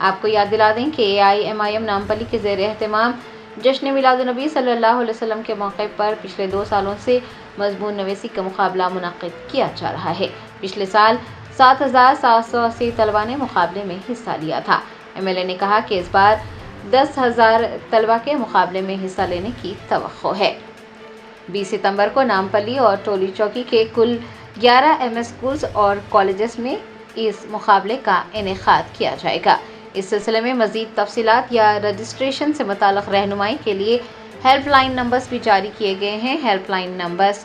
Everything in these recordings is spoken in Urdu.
آپ کو یاد دلا دیں کہ AIMIM نامپلی کے زیر اہتمام جشن میلاد النبی صلی اللہ علیہ وسلم کے موقع پر پچھلے 2 سالوں سے مضمون نویسی کا مقابلہ منعقد کیا جا رہا ہے۔ پچھلے سال 7,780 طلباء نے مقابلے میں حصہ لیا تھا۔ MLA نے کہا کہ اس بار 10,000 طلباء کے مقابلے میں حصہ لینے کی توقع ہے۔ 20 ستمبر کو نامپلی اور ٹولی چوکی کے کل 11 MS اسکولز اور کالجز میں اس مقابلے کا انعقاد کیا جائے گا۔ اس سلسلے میں مزید تفصیلات یا رجسٹریشن سے متعلق رہنمائی کے لیے ہیلپ لائن نمبرز بھی جاری کیے گئے ہیں۔ ہیلپ لائن نمبرز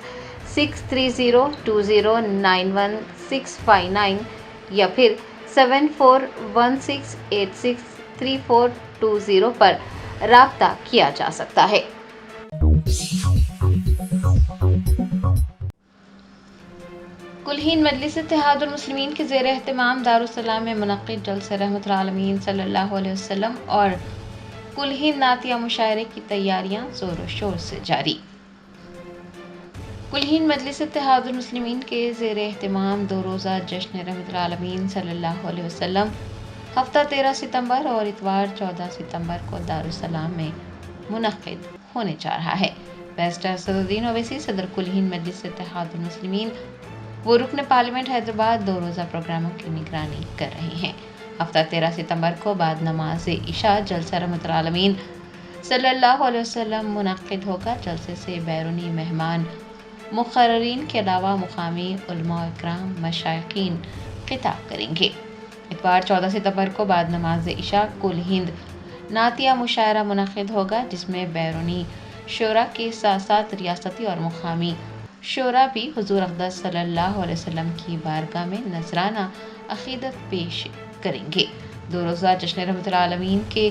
6302091659 یا پھر 7416863420 پر رابطہ کیا جا سکتا ہے۔ کل ہند مجلس اتحاد المسلمین کے زیر اہتمام دارالسلام میں منعقد جلسہ رحمت العالمین صلی اللہ علیہ وسلم اور کل ہند نعتیہ مشاعرے کی تیاریاں زور و شور سے جاری۔ کل ہند مجلس اتحاد المسلمین کے زیر اہتمام 2 روزہ جشن رحمت العالمین صلی اللہ علیہ وسلم ہفتہ 13 ستمبر اور اتوار 14 ستمبر کو دارالسلام میں منعقد ہونے جا رہا ہے۔ بیرسٹر اسدالدین اویسی صدر کل ہند مجلس اتحاد المسلمین وہ رکن پارلیمنٹ حیدرآباد 2 روزہ پروگراموں کی نگرانی کر رہے ہیں۔ ہفتہ 13 ستمبر کو بعد نماز عشاء جلسہ رحمت العالمین صلی اللہ علیہ وسلم منعقد ہوگا۔ جلسے سے بیرونی مہمان مقررین کے علاوہ مقامی علماء اکرام مشائقین خطاب کریں گے۔ اتوار 14 ستمبر کو بعد نماز عشاء کل ہند نعتیہ مشاعرہ منعقد ہوگا، جس میں بیرونی شعراء کے ساتھ ساتھ ریاستی اور مقامی شعراء بھی حضور اقدس صلی اللہ علیہ وسلم کی بارگاہ میں نذرانہ عقیدت پیش کریں گے۔ 2 روزہ جشن رحمت العالمین کے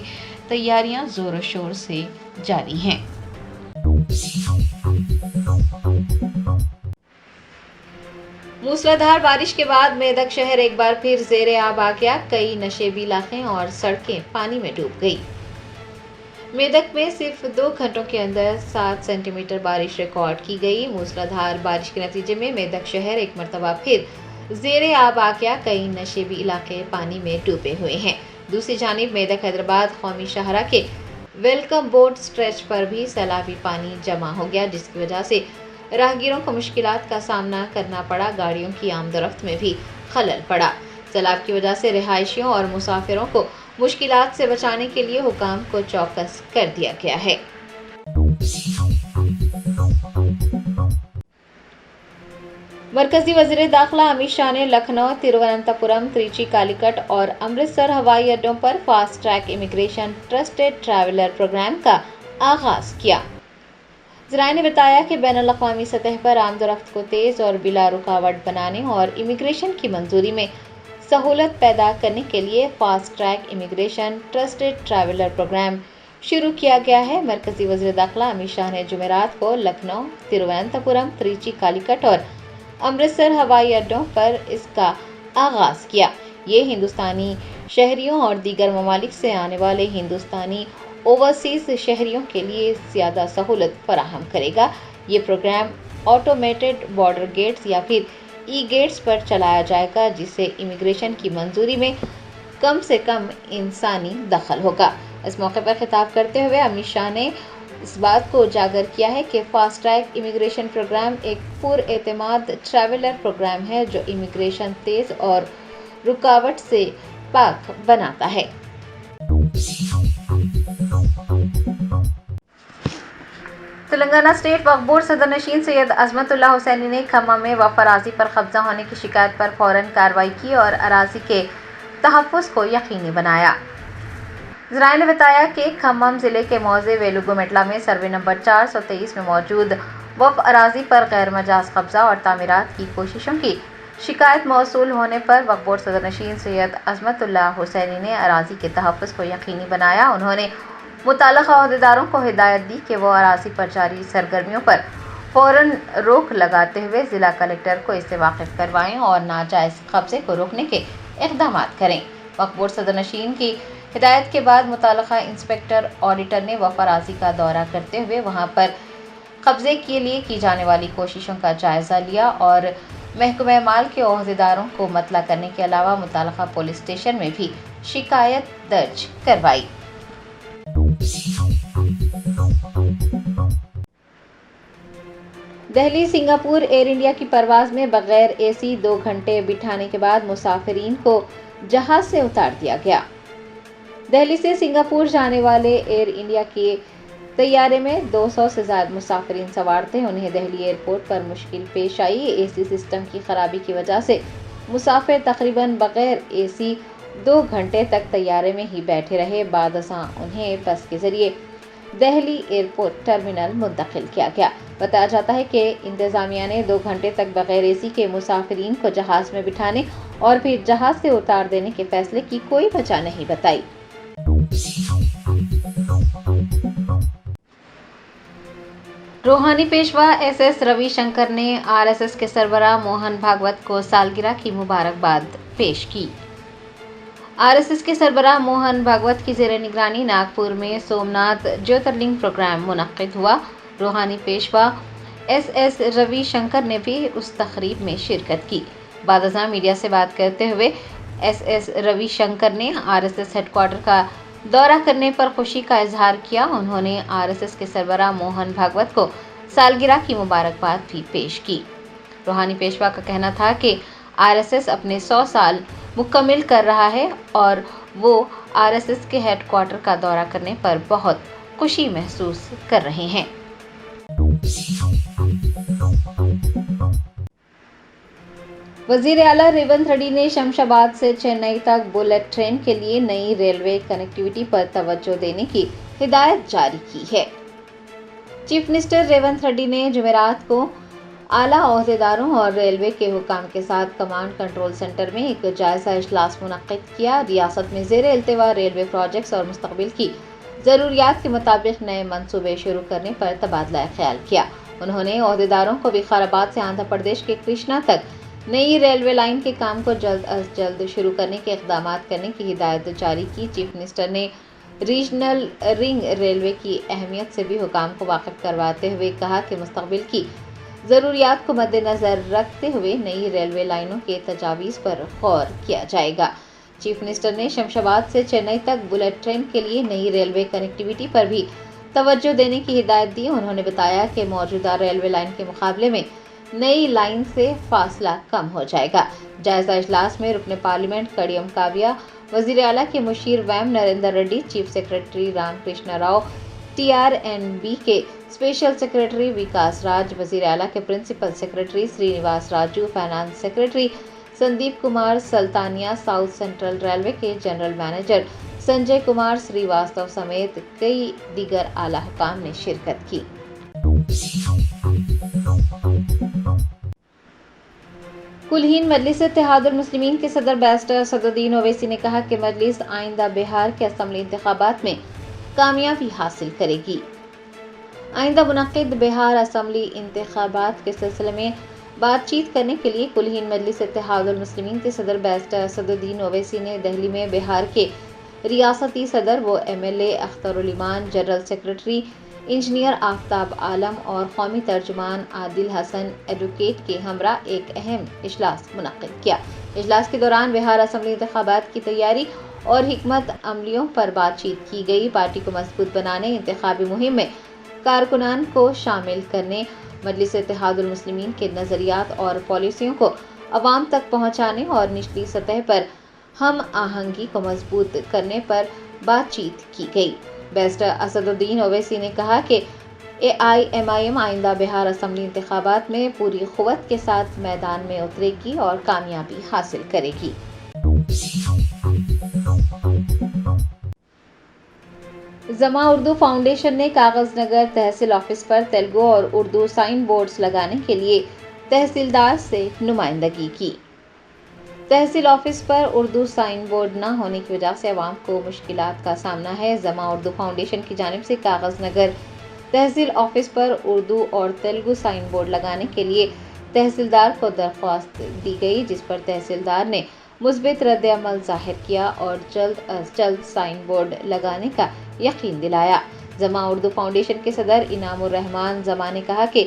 تیاریاں زور و شور سے جاری ہیں۔ موسلادھار بارش کے بعد میدک شہر ایک بار پھر زیر آب آ گیا۔ کئی نشیبی علاقے اور سڑکیں پانی میں ڈوب گئی۔ میدک میں صرف 2 گھنٹوں کے اندر 7 سینٹی میٹر بارش ریکارڈ کی گئی۔ موسلادھار بارش کے نتیجے میں میدک شہر ایک مرتبہ پھر زیر آب آ گیا۔ کئی نشیبی علاقے پانی میں ڈوبے ہوئے ہیں۔ دوسری جانب میدک حیدرآباد قومی شاہراہ کے ویلکم بورڈ سٹریچ پر بھی سیلابی پانی جمع ہو گیا، جس کی وجہ سے راہگیروں کو مشکلات کا سامنا کرنا پڑا۔ گاڑیوں کی آمد و رفت میں بھی خلل پڑا۔ سیلاب کی وجہ سے رہائشیوں اور مسافروں کو مشکلات سے بچانے کے لیے حکام کو چوکس کر دیا گیا ہے۔ مرکزی وزیر داخلہ امت شاہ نے لکھنؤ، ترووننتاپورم، تریچی کالیکٹ اور امرتسر ہوائی اڈوں پر fast track immigration trusted traveller programme کا آغاز کیا۔ ذرائع نے بتایا کہ بین الاقوامی سطح پر آمد و رفت کو تیز اور بلا رکاوٹ بنانے اور امیگریشن کی منظوری میں سہولت پیدا کرنے کے لیے fast track immigration trusted traveller programme شروع کیا گیا ہے۔ مرکزی وزیر داخلہ امت شاہ نے جمعرات کو لکھنؤ، ترووننتاپورم، تریچی کالیکٹ اور امرتسر ہوائی اڈوں پر اس کا آغاز کیا۔ یہ ہندوستانی شہریوں اور دیگر ممالک سے آنے والے ہندوستانی اوورسیز شہریوں کے لیے زیادہ سہولت فراہم کرے گا۔ یہ پروگرام آٹومیٹڈ بارڈر گیٹس یا پھر ای گیٹس پر چلایا جائے گا، جس سے امیگریشن کی منظوری میں کم سے کم انسانی دخل ہوگا۔ اس موقع پر خطاب کرتے ہوئے امت شاہ نے اس بات کو اجاگر کیا ہے کہ فاسٹ ٹریک امیگریشن پروگرام ایک پر اعتماد ٹریولر پروگرام ہے جو امیگریشن تیز اور رکاوٹ سے پاک بناتا ہے۔ تلنگانہ اسٹیٹ وقف بورڈ صدر نشین سید عظمت اللہ حسینی نے کھمم میں وقف اراضی پر قبضہ ہونے کی شکایت پر فوراً کارروائی کی اور اراضی کے تحفظ کو یقینی بنایا۔ ذرائع نے بتایا کہ کھمم ضلع کے موضع ویلوگومیٹلا میں سروے نمبر 423 میں موجود وقف اراضی پر غیر مجاز قبضہ اور تعمیرات کی کوششوں کی شکایت موصول ہونے پر وقف بورڈ صدر نشین سید عظمت اللہ حسینی نے اراضی کے تحفظ کو یقینی بنایا۔ انہوں نے متعلقہ عہدیداروں کو ہدایت دی کہ وہ اراضی پر جاری سرگرمیوں پر فوراً روک لگاتے ہوئے ضلع کلکٹر کو اس سے واقف کروائیں اور ناجائز قبضے کو روکنے کے اقدامات کریں۔ وقف بورڈ صدر نشین کی ہدایت کے بعد متعلقہ انسپکٹر آڈیٹر نے وقف اراضی کا دورہ کرتے ہوئے وہاں پر قبضے کے لیے کی جانے والی کوششوں کا جائزہ لیا اور محکمہ مال کے عہدیداروں کو مطلع کرنے کے علاوہ متعلقہ پولیس اسٹیشن میں بھی شکایت درج کروائی۔ دہلی سنگاپور ایئر انڈیا کی پرواز میں بغیر اے سی 2 گھنٹے بٹھانے کے بعد مسافرین کو جہاز سے اتار دیا گیا۔ دہلی سے سنگاپور جانے والے ایئر انڈیا کے طیارے میں 200 سے زائد مسافرین سوار تھے۔ انہیں دہلی ایئرپورٹ پر مشکل پیش آئی۔ اے سی سسٹم کی خرابی کی وجہ سے مسافر تقریباً بغیر اے سی 2 گھنٹے تک طیارے میں ہی بیٹھے رہے۔ بعد ازاں انہیں بس کے ذریعے دہلی ایئرپورٹ ٹرمینل منتقل کیا گیا۔ بتایا جاتا ہے کہ انتظامیہ نے 2 گھنٹے تک بغیر اے سی کے مسافرین کو جہاز میں بٹھانے اور پھر جہاز سے اتار دینے کے فیصلے کی کوئی وجہ نہیں بتائی۔ روحانی پیشوا ایس ایس روی شنکر نے آر ایس ایس کے سربراہ موہن بھاگوت کو سالگرہ کی مبارکباد پیش کی۔ آر ایس ایس کے سربراہ موہن بھاگوت کی زیر نگرانی ناگپور میں سومناتھ جیوترلنگ پروگرام منعقد ہوا۔ روحانی پیشوا ایس ایس روی شنکر نے بھی اس تقریب میں شرکت کی۔ بعد ازاں میڈیا سے بات کرتے ہوئے ایس ایس روی شنکر نے R S S headquarter کا دورہ کرنے پر خوشی کا اظہار کیا۔ انہوں نے آر ایس ایس کے سربراہ موہن بھاگوت کو سالگرہ کی مبارکباد بھی پیش کی۔ روحانی پیشوا کا کہنا تھا کہ آر ایس ایس اپنے 100 سال مکمل کر رہا ہے اور وہ آر ایس ایس کے ہیڈ کوارٹر کا دورہ کرنے پر بہت خوشی محسوس کر رہے ہیں۔ وزیر اعلیٰ ریونت ریڈی نے شمشاباد سے چنئی تک بلٹ ٹرین کے لیے نئی ریلوے کنیکٹیویٹی پر توجہ دینے کی ہدایت جاری کی ہے۔ چیف منسٹر ریونت ریڈی نے جمعرات کو اعلیٰ عہدیداروں اور ریلوے کے حکام کے ساتھ کمانڈ کنٹرول سینٹر میں ایک جائزہ اجلاس منعقد کیا۔ ریاست میں زیر التوا ریلوے پروجیکٹس اور مستقبل کی ضروریات کے مطابق نئے منصوبے شروع کرنے پر تبادلہ خیال کیا۔ انہوں نے عہدیداروں کو وقار آباد سے آندھرا پردیش کے کرشنا تک نئی ریلوے لائن کے کام کو جلد از جلد شروع کرنے کے اقدامات کرنے کی ہدایت جاری کی۔ چیف منسٹر نے ریجنل رنگ ریلوے کی اہمیت سے بھی حکام کو واقف کرواتے ہوئے کہا کہ مستقبل کی ضروریات کو مد نظر رکھتے ہوئے نئی ریلوے لائنوں کے تجاویز پر غور کیا جائے گا۔ چیف منسٹر نے شمشاباد سے چنئی تک بلٹ ٹرین کے لیے نئی ریلوے کنیکٹیویٹی پر بھی توجہ دینے کی ہدایت دی۔ انہوں نے بتایا کہ موجودہ ریلوے لائن کے مقابلے میں نئی لائن سے فاصلہ کم ہو جائے گا۔ جائزہ اجلاس میں رکن پارلیمنٹ کڑیم کاویہ، وزیر اعلیٰ کے مشیر Vem Narender Reddy, chief secretary Ram Krishna Rao, T R and B کے اسپیشل سیکرٹری وکاس راج، وزیر اعلیٰ کے principal secretary Srinivas Raju, finance secretary Sandeep Kumar Sultania, South Central Railway کے general manager Sanjay Kumar Srivastava سمیت کئی دیگر اعلیٰ حکام نے شرکت کی۔ کلہین مجلس اتحاد المسلمین کے صدر بیرسٹر اسدالدین اویسی نے کہا کہ مجلس آئندہ بہار کے اسمبلی انتخابات میں کامیابی حاصل کرے گی۔ آئندہ منعقد بہار اسمبلی انتخابات کے سلسلے میں بات چیت کرنے کے لیے کلہین مجلس اتحاد المسلمین کے صدر بیرسٹر اسدالدین اویسی نے دہلی میں بہار کے ریاستی صدر و M L A Akhtar ul Iman, general secretary engineer Aftab Alam اور قومی ترجمان عادل حسن ایڈوکیٹ کے ہمراہ ایک اہم اجلاس منعقد کیا۔ اجلاس کے دوران بہار اسمبلی انتخابات کی تیاری اور حکمت عملیوں پر بات چیت کی گئی۔ پارٹی کو مضبوط بنانے، انتخابی مہم میں کارکنان کو شامل کرنے، مجلس اتحاد المسلمین کے نظریات اور پالیسیوں کو عوام تک پہنچانے اور نچلی سطح پر ہم آہنگی کو مضبوط کرنے پر بات چیت کی گئی۔ بیرسٹر اسدالدین اویسی نے کہا کہ اے آئی ایم آئی ایم آئندہ بہار اسمبلی انتخابات میں پوری قوت کے ساتھ میدان میں اترے گی اور کامیابی حاصل کرے گی۔ زما اردو فاؤنڈیشن نے کاغذ نگر تحصیل آفس پر تیلگو اور اردو سائن بورڈز لگانے کے لیے تحصیلدار سے نمائندگی کی۔ تحصیل آفس پر اردو سائن بورڈ نہ ہونے کی وجہ سے عوام کو مشکلات کا سامنا ہے۔ زما اردو فاؤنڈیشن کی جانب سے کاغذ نگر تحصیل آفس پر اردو اور تیلگو سائن بورڈ لگانے کے لیے تحصیلدار کو درخواست دی گئی، جس پر تحصیلدار نے مثبت رد عمل ظاہر کیا اور جلد از جلد سائن بورڈ لگانے کا یقین دلایا۔ زما اردو فاؤنڈیشن کے صدر انعام الرحمان زما نے کہا کہ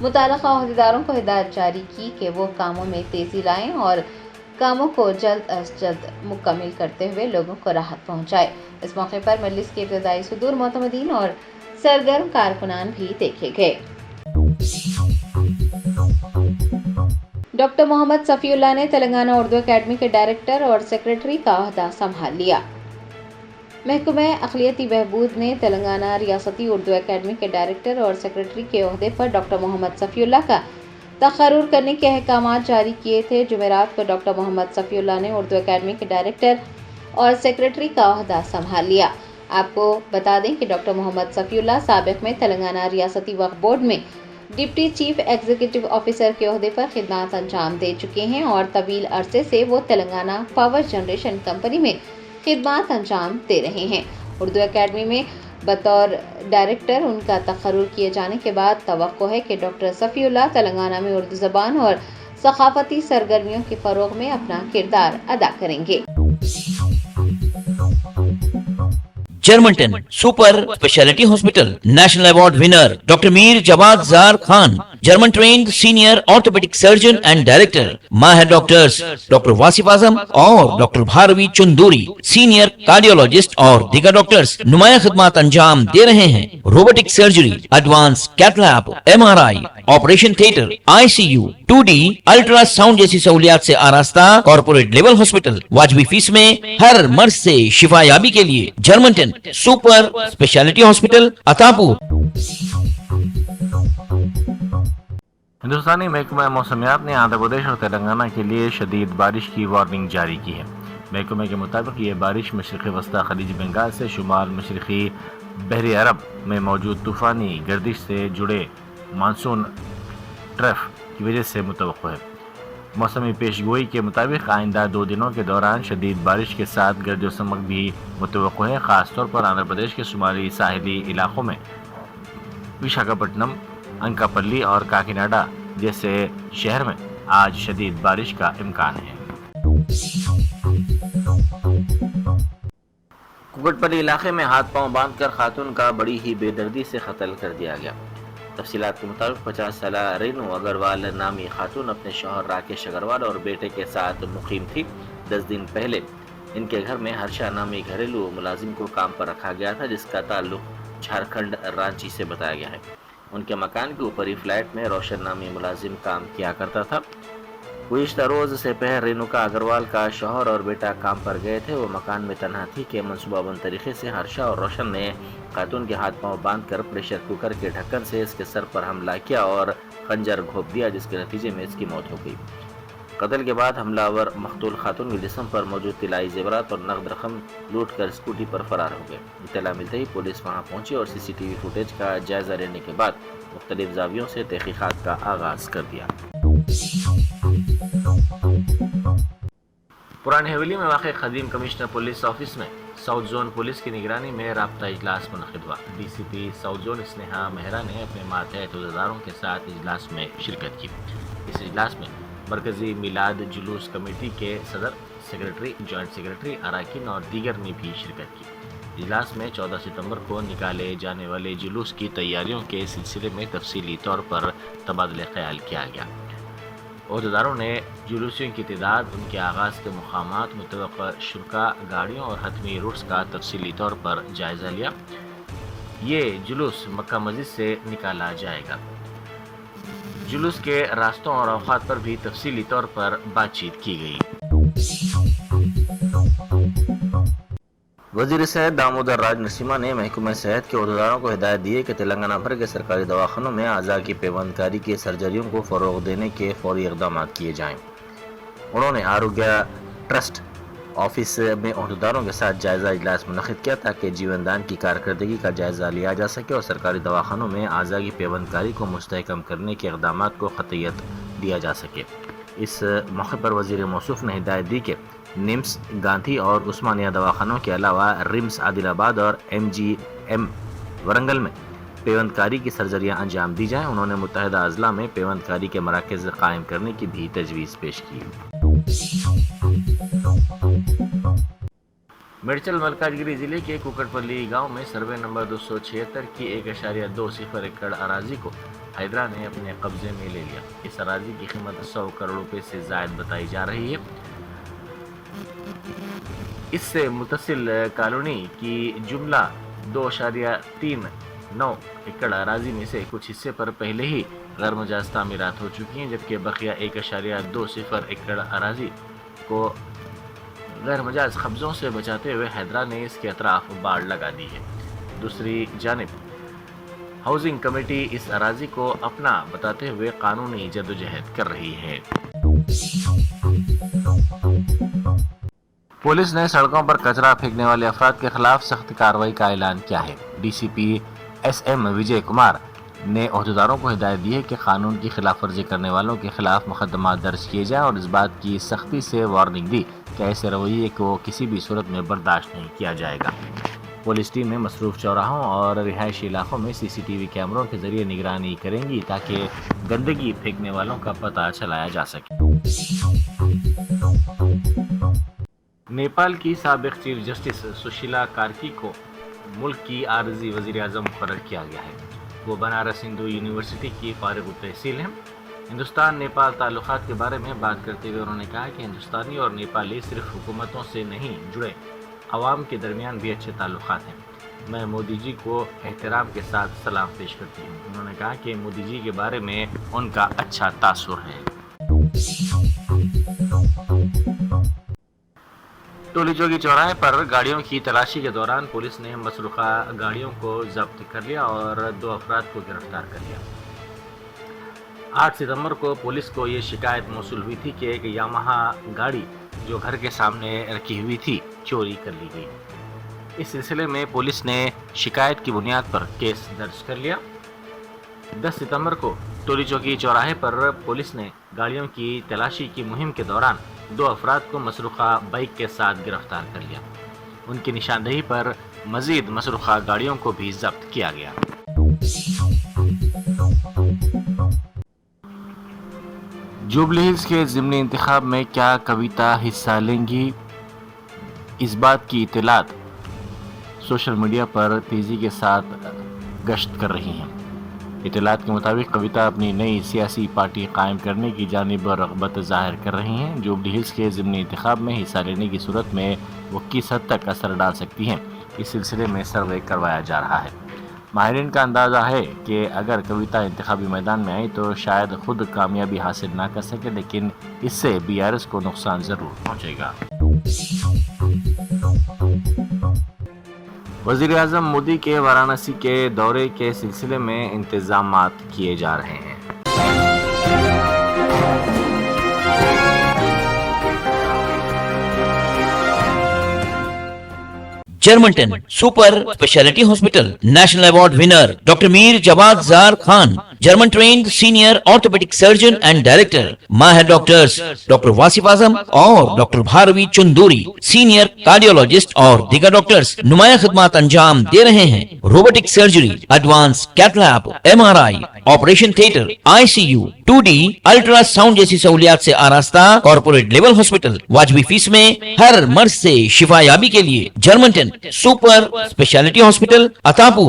متعلقہ عہدیداروں کو ہدایت جاری کی کہ وہ کاموں میں تیزی لائیں اور کاموں کو جلد از جلد مکمل کرتے ہوئے لوگوں کو راحت پہنچائے۔ اس موقع پر مجلس کے ابتدائی صدور، معتمدین اور سرگرم کارکنان بھی دیکھے گئے۔ ڈاکٹر محمد صفی اللہ نے تلنگانہ اردو اکیڈمی کے ڈائریکٹر اور سیکریٹری کا عہدہ سنبھال لیا۔ محکمہ اقلیتی بہبود نے تلنگانہ ریاستی اردو اکیڈمی کے ڈائریکٹر اور سیکریٹری کے عہدے پر ڈاکٹر محمد صفی اللہ کا تقرر کرنے کے احکامات جاری کیے تھے۔ جمعرات کو ڈاکٹر محمد صفی اللہ نے اردو اکیڈمی کے ڈائریکٹر اور سیکریٹری کا عہدہ سنبھال لیا۔ آپ کو بتا دیں کہ ڈاکٹر محمد صفی اللہ سابق میں تلنگانہ ریاستی وقف بورڈ میں ڈپٹی چیف ایگزیکٹو آفیسر کے عہدے پر خدمات انجام دے چکے ہیں اور طویل عرصے سے وہ تلنگانہ پاور جنریشن کمپنی میں خدمات انجام دے رہے ہیں۔ اردو اکیڈمی میں بطور ڈائریکٹر ان کا تقرر کیے جانے کے بعد توقع ہے کہ ڈاکٹر صفی اللہ تلنگانہ میں اردو زبان اور ثقافتی سرگرمیوں کے فروغ میں اپنا کردار ادا کریں گے۔ Germanten super speciality hospital national award winner doctor Mir Jawad Zar Khan, German trained senior orthopaedic surgeon and director, ماہر ڈاکٹرز ڈاکٹر واصف اعظم اور doctor Bharavi Chanduri, senior cardiologist اور دیگر ڈاکٹرز نمایاں خدمات انجام دے رہے ہیں۔ Robotic surgery, advance cath lab, MRI، operation theatre, ICU، 2D ultrasound جیسی سہولیات سے آراستہ کارپوریٹ لیول ہاسپٹل، واجبی فیس میں ہر مرض سے شفا یابی کے لیے جرمنٹن سپر اسپیشلٹی ہاسپٹل عطاپور۔ ہندوستانی محکمہ موسمیات نے آندھرا پردیش اور تلنگانہ کے لیے شدید بارش کی وارننگ جاری کی ہے۔ محکمہ کے مطابق یہ بارش مشرقی وسطی خلیج بنگال سے شمال مشرقی بحر عرب میں موجود طوفانی گردش سے جڑے مانسون ٹرف کی وجہ سے متوقع ہے۔ موسمی پیش گوئی کے مطابق آئندہ 2 دنوں کے دوران شدید بارش کے ساتھ گرج و چمک بھی متوقع ہے۔ خاص طور پر آندھرا پردیش کے شمالی ساحلی علاقوں میں وشاکھاپٹنم، انکاپلی اور کاکیناڈا جیسے شہر میں آج شدید بارش کا امکان ہے۔ کوکٹ علاقے میں ہاتھ پاؤں باندھ کر خاتون کا بڑی ہی بے دردی سے قتل کر دیا گیا۔ تفصیلات کے مطابق 50 سالہ رینو اگروال نامی خاتون اپنے شوہر راکیش اگروال اور بیٹے کے ساتھ مقیم تھی۔ 10 دن پہلے ان کے گھر میں ہرشا نامی گھریلو ملازم کو کام پر رکھا گیا تھا، جس کا تعلق جھارکھنڈ رانچی سے بتایا گیا ہے۔ ان کے مکان کے اوپری فلیٹ میں روشن نامی ملازم کام کیا کرتا تھا۔ گزشتہ روز سے پہر رینوکا اگروال کا شوہر اور بیٹا کام پر گئے تھے۔ وہ مکان میں تنہا تھی کہ منصوبہ بند طریقے سے ہرشا اور روشن نے خاتون کے ہاتھ پاؤں باندھ کر پریشر کوکر کے ڈھکن سے اس کے سر پر حملہ کیا اور خنجر گھونپ دیا، جس کے نتیجے میں اس کی موت ہو گئی۔ قتل کے بعد حملہ آور مقتول خاتون کے جسم پر موجود طلائی زیورات اور نقد رقم لوٹ کر اسکوٹی پر فرار ہو گئے۔ اطلاع ملتے ہی پولیس وہاں پہنچی اور CCTV فوٹیج کا جائزہ لینے کے بعد مختلف زاویوں سے تحقیقات کا آغاز کر دیا۔ پرانی حویلی میں واقع قدیم کمشنر پولیس آفس میں ساؤتھ زون پولیس کی نگرانی میں رابطہ اجلاس منعقد ہوا۔ DCP ساؤتھ زون اسنیہا مہرا نے اپنے ماتحت عہدیداروں کے ساتھ اجلاس میں شرکت کی۔ اس اجلاس میں مرکزی میلاد جلوس کمیٹی کے صدر، سیکریٹری، جوائنٹ سیکریٹری، اراکین اور دیگر نے بھی شرکت کی۔ اجلاس میں 14 ستمبر کو نکالے جانے والے جلوس کی تیاریوں کے سلسلے میں تفصیلی طور پر تبادلہ خیال کیا گیا۔ عہدیداروں نے جلوسیوں کی تعداد، ان کے آغاز کے مقامات، متوقع شرکاء، گاڑیوں اور حتمی روٹس کا تفصیلی طور پر جائزہ لیا۔ یہ جلوس مکہ مسجد سے نکالا جائے گا۔ جلوس کے راستوں اور اوقات پر بھی تفصیلی طور پر بات چیت کی گئی۔ وزیر صحت دامودر راج نرسمہا نے محکمہ صحت کے عہدیداروں کو ہدایت دی ہے کہ تلنگانہ بھر کے سرکاری دواخانوں میں اعضاء کی پیوند کاری کی سرجریوں کو فروغ دینے کے فوری اقدامات کیے جائیں۔ انہوں نے آروگیہ ٹرسٹ آفس میں عہدیداروں کے ساتھ جائزہ اجلاس منعقد کیا تاکہ جیون دان کی کارکردگی کا جائزہ لیا جا سکے اور سرکاری دواخانوں میں اعضاء کی پیوند کاری کو مستحکم کرنے کے اقدامات کو قطعیت دیا جا سکے۔ اس موقع پر وزیر موصوف نے ہدایت دی کہ نمس، گاندھی اور عثمانیہ دواخانوں کے علاوہ رمس عادل آباد اور MGM ورنگل میں پیوند کاری کی سرجریاں انجام دی جائیں۔ انہوں نے متحدہ اضلاع میں پیوند کاری کے مراکز قائم کرنے کی بھی تجویز پیش کی۔ میڈچل ملکاجگیری ضلع کے کوکٹ پلی گاؤں میں سروے نمبر 276 کی 1.20 ایکڑ اراضی کو ہائیڈرا نے اپنے قبضے میں لے لیا۔ اس اراضی کی قیمت 100 کروڑ روپے سے زائد بتائی جا رہی ہے۔ اس سے متصل کالونی کی جملہ 2.39 ایکڑ اراضی میں سے کچھ حصے پر پہلے ہی غیر مجاز تعمیرات ہو چکی ہیں، جبکہ بقیہ 1.20 ایکڑ اراضی کو غیر مجاز قبضوں سے بچاتے ہوئے ہائیڈرا نے اس کے اطراف باڑ لگا دی ہے۔ دوسری جانب ہاؤسنگ کمیٹی اس اراضی کو اپنا بتاتے ہوئے قانونی جدوجہد کر رہی ہے۔ پولیس نے سڑکوں پر کچرا پھینکنے والے افراد کے خلاف سخت کارروائی کا اعلان کیا ہے۔ D C P S M Vijay Kumar نے عہدیداروں کو ہدایت دی ہے کہ قانون کی خلاف ورزی کرنے والوں کے خلاف مقدمات درج کیے جائیں اور اس بات کی سختی سے وارننگ دی کہ ایسے رویے کو کسی بھی صورت میں برداشت نہیں کیا جائے گا۔ پولیس ٹیم میں مصروف چوراہوں اور رہائشی علاقوں میں سی سی ٹی وی کیمروں کے ذریعے نگرانی کریں گی تاکہ گندگی پھینکنے والوں کا پتہ چلایا جا سکے۔ نیپال کی سابق چیف جسٹس سشیلا کارکی کو ملک کی عارضی وزیر اعظم مقرر کیا گیا ہے۔ وہ بنارس ہندو یونیورسٹی کی فارغ التحصیل ہیں۔ ہندوستان نیپال تعلقات کے بارے میں بات کرتے ہوئے انہوں نے کہا کہ ہندوستانی اور نیپالی صرف حکومتوں سے نہیں جڑے عوام کے درمیان بھی اچھے تعلقات ہیں۔ میں مودی جی کو احترام کے ساتھ سلام پیش کرتی ہوں۔ انہوں نے کہا کہ مودی جی کے بارے میں ان کا اچھا تاثر ہے۔ ٹولی چوکی چوراہے پر گاڑیوں کی تلاشی کے دوران پولیس نے مسروقہ گاڑیوں کو ضبط کر لیا اور 2 افراد کو گرفتار کر لیا۔ 8 ستمبر کو پولیس کو یہ شکایت موصول ہوئی تھی کہ ایک یامہا گاڑی جو گھر کے سامنے رکھی ہوئی تھی چوری کر لی گئی۔ اس سلسلے میں پولیس نے شکایت کی بنیاد پر کیس درج کر لیا۔ 10 ستمبر کو ٹولی چوکی چوراہے پر پولیس نے گاڑیوں کی تلاشی کی مہم کے دوران 2 افراد کو مسروقہ بائک کے ساتھ گرفتار کر لیا۔ ان کی نشاندہی پر مزید مسروقہ گاڑیوں کو بھی ضبط کیا گیا۔ جوبلی ہلز کے ضمنی انتخاب میں کیا کویتا حصہ لیں گی؟ اس بات کی اطلاعات سوشل میڈیا پر تیزی کے ساتھ گشت کر رہی ہیں۔ اطلاعات کے مطابق کویتا اپنی نئی سیاسی پارٹی قائم کرنے کی جانب رغبت ظاہر کر رہی ہیں۔ جوبلی ہلز کے ضمنی انتخاب میں حصہ لینے کی صورت میں وہ کس حد تک اثر ڈال سکتی ہیں، اس سلسلے میں سروے کروایا جا رہا ہے۔ ماہرین کا اندازہ ہے کہ اگر کویتا انتخابی میدان میں آئی تو شاید خود کامیابی حاصل نہ کر سکے، لیکن اس سے بی آر ایس کو نقصان ضرور پہنچے گا۔ وزیر اعظم مودی کے وارانسی کے دورے کے سلسلے میں انتظامات کیے جا رہے ہیں۔ Germanten super speciality hospital national award winner doctor Mir Jawad Zar Khan, German trained senior orthopaedic surgeon and director, ماہر ڈاکٹرز ڈاکٹر واصف اعظم اور doctor Bharavi Chanduri, senior cardiologist اور دیگر ڈاکٹرز نمایاں خدمات انجام دے رہے ہیں۔ Robotic surgery, advance cath lab, MRI، operation theatre, ICU، 2D ultrasound جیسی سہولیات سے آراستہ کارپوریٹ لیول ہاسپٹل، واجبی فیس میں ہر مرض سے شفا یابی کے لیے جرمنٹن سپر اسپیشلٹی ہاسپٹل، عطاپور،